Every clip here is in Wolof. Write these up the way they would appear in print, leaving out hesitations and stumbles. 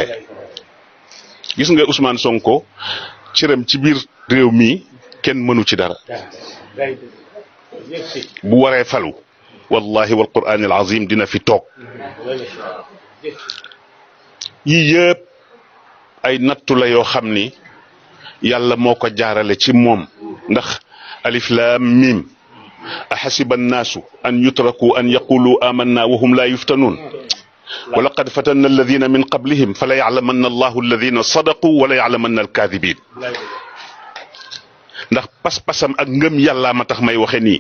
yàqee. gis nga Ousmane Sonko cëram ci biir réew mi kenn mënu ci dara bu waree falu wallahi wal qur'an al azim dina fi toog yii yëpp ay nattu la yoo xam ni yàlla moo ko jaarale ci moom ndax alif lam mim ahasiba annaasu an yutraku an yaqulu amanna wa hum la yuftanun wa laqad fatanna alladhina min qablihim fala ya'lamanna allahu alladhina sadaqu wala ya'lamanna alkadhibin ndax pas-pasam ak ngëm yàlla ma tax may waxe nii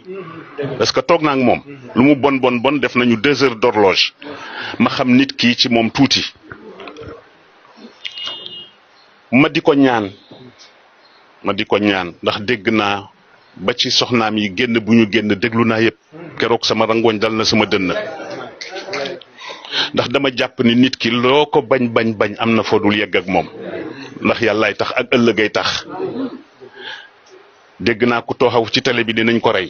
parce que toog naa ak moom lu mu bon def nañu 2 heures d'horloge ma xam nit kii ci moom tuuti ma di ko ñaan ndax dégg naa ba ci soxnaam yi génn bu ñu génn déglu naa yëpp keroog sama rangooñ dal na sama dënn ndax dama jàpp ni nit ki loo ko bañ am na foo dul yegg ak moom ndax yàllaay tax ak ëllëgay tax dégg naa ku tooxaw ci télé bi dinañ ko rey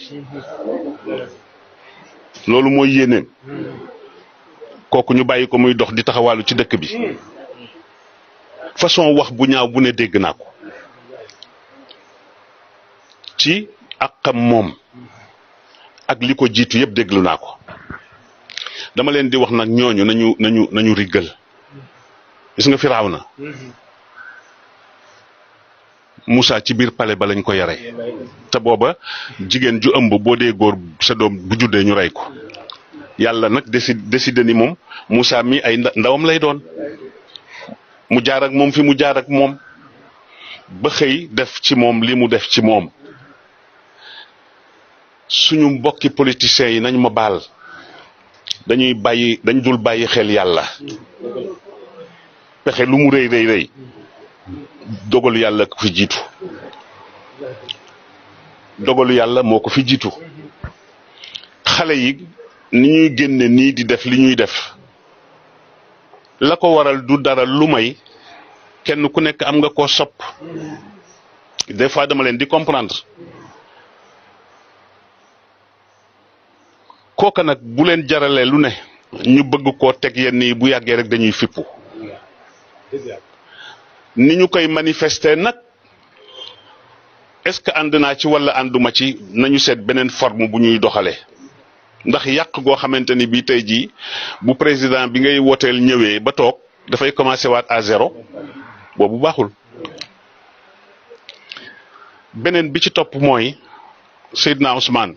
loolu mooy yéeneem kooku ñu bàyyi ko muy dox di taxawaalu ci dëkk bi façon wax bu ñaaw bu ne dégg naa ko ci àqam moom ak li ko jiitu yëpp déglu naa ko dama leen di wax nag ñooñu nañu riggal gis nga Firawna Moussa ci biir palais ba lañ ko yare te booba jigéen ju ëmb boo dee góor sa doom bu juddee ñu rey ko yàlla nag décidé ni moom Moussa mi ay ndawam lay doon mu jaar ak moom fi mu jaar ak moom ba xëy def ci moom li mu def ci moom suñu mbokki politiciens yi nañ ma baal dañ dul bàyyi xel yàlla pexe lu mu rëy dogalu yàlla ko fi jiitu dogalu yàlla moo ko fi jiitu xale yi ni ñuy génne nii di def li ñuy def la ko waral du dara lu may kenn ku nekk am nga koo sopp des fois dama leen di comprendre kooka nag bu leen jaralee lu ne ñu bëgg koo teg yenn yi bu yàggee rek dañuy fippu ni ñu koy manifester nag est-ce que ànd naa ci wala ànduma ci nañu seet beneen forme bu ñuy doxalee ndax yàq goo xamante ni bii tey jii bu président bi ngay woteel ñëwee ba toog dafay commencer waat à zéro boobu baaxul. beneen bi ci topp mooy Seydina Ousmane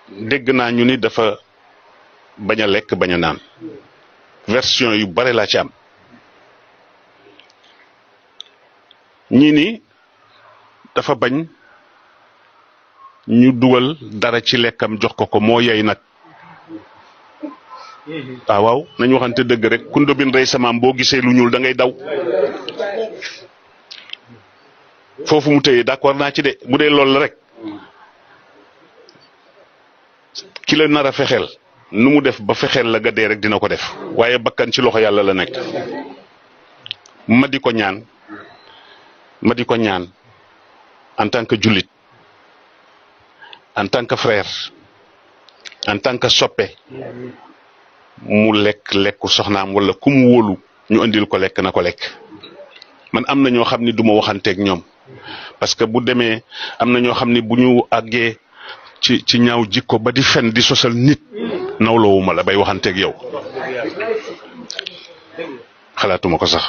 dégg naa ñu ni dafa bañ a lekk bañ a naan version yu bare laa ci am. ñii ni dafa bañ ñu dugal dara ci lekkam jox ko moo yey nag waaw nañu waxante dëgg rek ku ndobin rey samaam boo gisee lu ñuul da ngay daw foofu mu tëye d'accord naa ci de bu dee loolu la rek ki la nar a fexeel nu mu def ba fexeel la ga dee rek dina ko def waaye bakkan ci loxo yàlla la nekk ma di ko ñaan en tant que jullit en tant que frère en tant que soppe mu lekku soxnaam wala ku mu wóolu ñu andil ko lekk na ko lekk man am na ñoo xam ni du ma waxanteeg ñoom parce que bu demee am na ñoo xam ni bu ñu àggee ci ñaaw jikko ba di fen di sosal nit nawloowuma la bay waxanteeg yow xalaatuma ko sax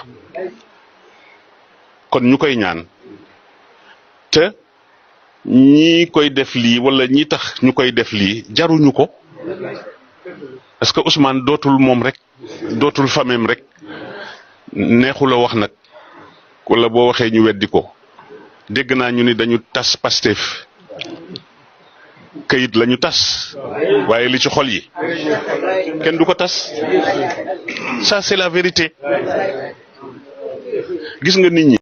kon ñu koy ñaan te ñi koy def lii wala ñi tax ñu koy def lii jaruñu ko parce que Ousmane dootul moom rek dootul famem rek neexula wax nag wala boo waxee ñu weddi ko dégg naa ñu ni dañu tas Pastef kayit lañu tas waaye li ci xol yi kenn du ko tas ça c'est la vérité gis nga nit ñi